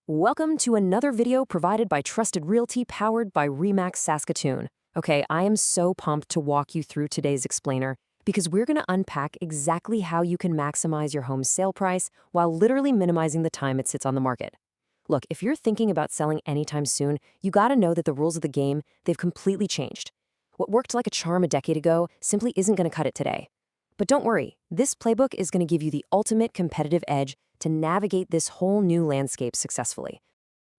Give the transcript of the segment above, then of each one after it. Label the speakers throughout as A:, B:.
A: Welcome to another video provided by Trusted Realty powered by ReMax Saskatoon. Okay, I am so pumped to walk you through today's explainer because we're going to unpack exactly how you can maximize your home's sale price while literally minimizing the time it sits on the market. Look, if you're thinking about selling anytime soon, you got to know that the rules of the game, they've completely changed. What worked like a charm a decade ago simply isn't going to cut it today. But don't worry, this playbook is going to give you the ultimate competitive edge to navigate this whole new landscape successfully.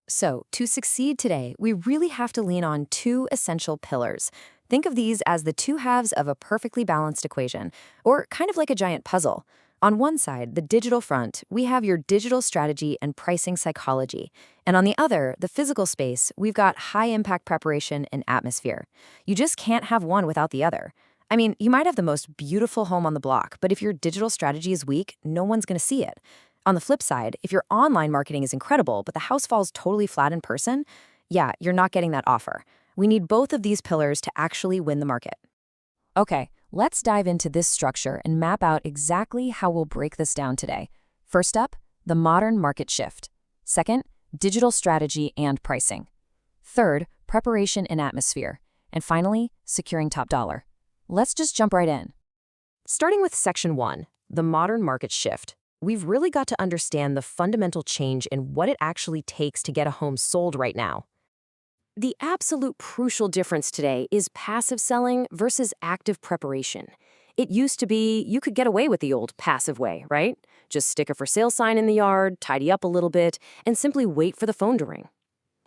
A: So, to succeed today, we really have to lean on two essential pillars. Think of these as the two halves of a perfectly balanced equation, or kind of like a giant puzzle. On one side, the digital front, we have your digital strategy and pricing psychology. And on the other, the physical space, we've got high-impact preparation and atmosphere. You just can't have one without the other. I mean, you might have the most beautiful home on the block, but if your digital strategy is weak, no one's going to see it. On the flip side, if your online marketing is incredible, but the house falls totally flat in person, yeah, you're not getting that offer. We need both of these pillars to actually win the market. Okay, let's dive into this structure and map out exactly how we'll break this down today. First up, the modern market shift. Second, digital strategy and pricing. Third, preparation and atmosphere. And finally, securing top dollar. Let's just jump right in. Starting with Section 1, the modern market shift. We've really got to understand the fundamental change in what it actually takes to get a home sold right now. The absolute crucial difference today is passive selling versus active preparation. It used to be you could get away with the old passive way, right? Just stick a for sale sign in the yard, tidy up a little bit, and simply wait for the phone to ring.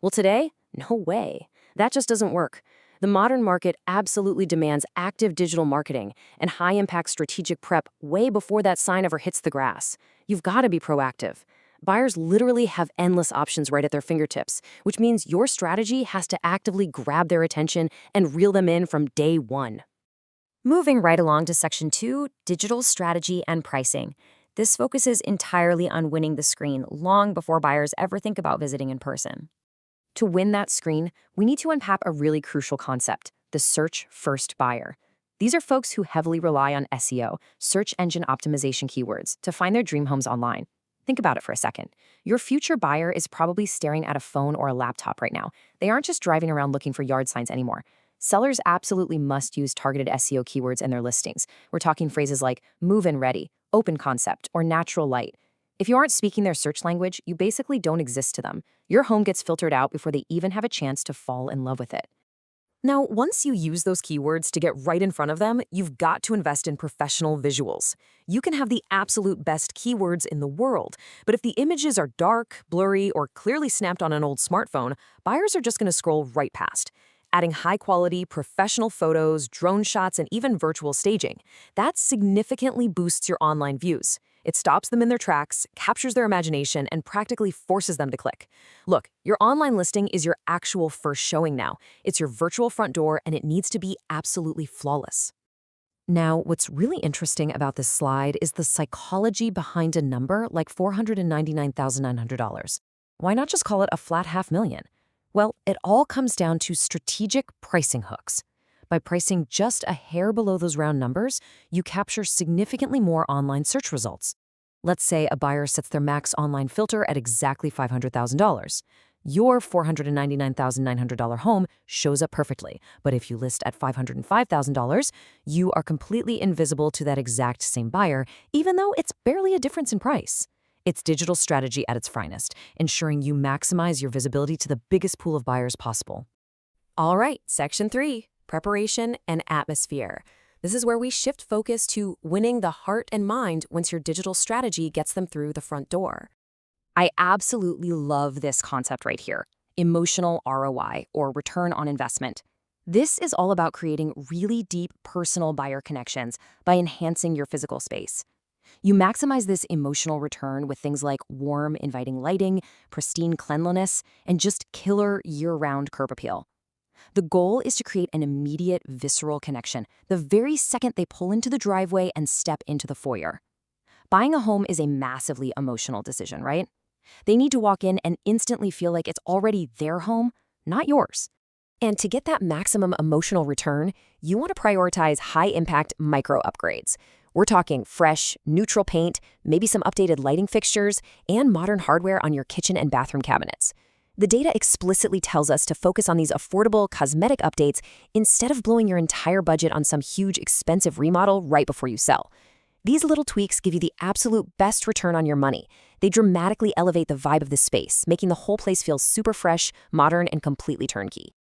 A: Well, today, no way. That just doesn't work. The modern market absolutely demands active digital marketing and high-impact strategic prep way before that sign ever hits the grass. You've got to be proactive. Buyers literally have endless options right at their fingertips, which means your strategy has to actively grab their attention and reel them in from day one. Moving right along to Section 2, digital strategy and pricing. This focuses entirely on winning the screen long before buyers ever think about visiting in person. To win that screen, we need to unpack a really crucial concept, the search-first buyer. These are folks who heavily rely on SEO, search engine optimization keywords, to find their dream homes online. Think about it for a second. Your future buyer is probably staring at a phone or a laptop right now. They aren't just driving around looking for yard signs anymore. Sellers absolutely must use targeted SEO keywords in their listings. We're talking phrases like move-in ready, open concept, or natural light. If you aren't speaking their search language, you basically don't exist to them. Your home gets filtered out before they even have a chance to fall in love with it. Now, once you use those keywords to get right in front of them, you've got to invest in professional visuals. You can have the absolute best keywords in the world, but if the images are dark, blurry, or clearly snapped on an old smartphone, buyers are just going to scroll right past. Adding high-quality, professional photos, drone shots, and even virtual staging, that significantly boosts your online views. It stops them in their tracks, captures their imagination, and practically forces them to click. Look, your online listing is your actual first showing now. It's your virtual front door, and it needs to be absolutely flawless. Now, what's really interesting about this slide is the psychology behind a number like $499,900. Why not just call it a flat $500,000? Well, it all comes down to strategic pricing hooks. By pricing just a hair below those round numbers, you capture significantly more online search results. Let's say a buyer sets their max online filter at exactly $500,000. Your $499,900 home shows up perfectly, but if you list at $505,000, you are completely invisible to that exact same buyer, even though it's barely a difference in price. It's digital strategy at its finest, ensuring you maximize your visibility to the biggest pool of buyers possible. All right, Section 3. Preparation and atmosphere. This is where we shift focus to winning the heart and mind once your digital strategy gets them through the front door. I absolutely love this concept right here, emotional ROI, or return on investment. This is all about creating really deep personal buyer connections by enhancing your physical space. You maximize this emotional return with things like warm, inviting lighting, pristine cleanliness, and just killer year-round curb appeal. The goal is to create an immediate, visceral connection the very second they pull into the driveway and step into the foyer. Buying a home is a massively emotional decision, right? They need to walk in and instantly feel like it's already their home, not yours. And to get that maximum emotional return, you want to prioritize high-impact micro upgrades. We're talking fresh, neutral paint, maybe some updated lighting fixtures, and modern hardware on your kitchen and bathroom cabinets. The data explicitly tells us to focus on these affordable, cosmetic updates instead of blowing your entire budget on some huge, expensive remodel right before you sell. These little tweaks give you the absolute best return on your money. They dramatically elevate the vibe of the space, making the whole place feel super fresh, modern, and completely turnkey.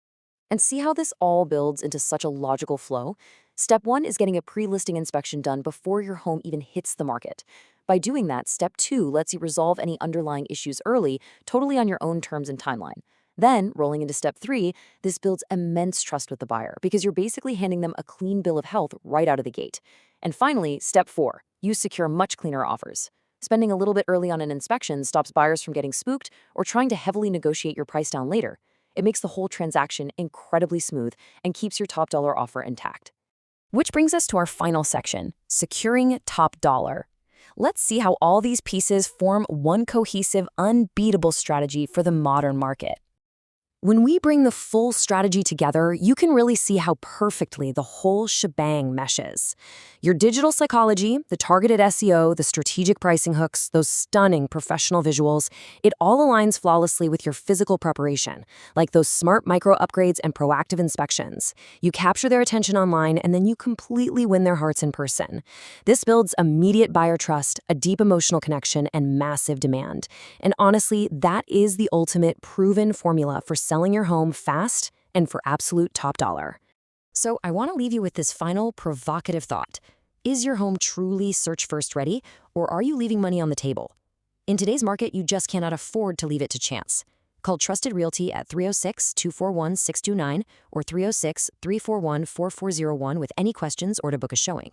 A: And see how this all builds into such a logical flow? Step 1 is getting a pre-listing inspection done before your home even hits the market. By doing that, Step 2 lets you resolve any underlying issues early, totally on your own terms and timeline. Then, rolling into Step 3, this builds immense trust with the buyer because you're basically handing them a clean bill of health right out of the gate. And finally, Step 4, you secure much cleaner offers. Spending a little bit early on an inspection stops buyers from getting spooked or trying to heavily negotiate your price down later. It makes the whole transaction incredibly smooth and keeps your top dollar offer intact. Which brings us to our final section, securing top dollar. Let's see how all these pieces form one cohesive, unbeatable strategy for the modern market. When we bring the full strategy together, you can really see how perfectly the whole shebang meshes. Your digital psychology, the targeted SEO, the strategic pricing hooks, those stunning professional visuals, it all aligns flawlessly with your physical preparation, like those smart micro upgrades and proactive inspections. You capture their attention online, and then you completely win their hearts in person. This builds immediate buyer trust, a deep emotional connection, and massive demand. And honestly, that is the ultimate proven formula for selling your home fast and for absolute top dollar. So I want to leave you with this final provocative thought. Is your home truly search first ready, or are you leaving money on the table? In today's market, you just cannot afford to leave it to chance. Call Trusted Realty at 306-241-629 or 306-341-4401 with any questions or to book a showing.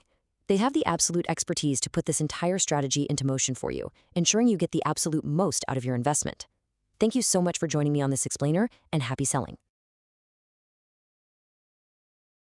A: They have the absolute expertise to put this entire strategy into motion for you, ensuring you get the absolute most out of your investment. Thank you so much for joining me on this explainer, and happy selling.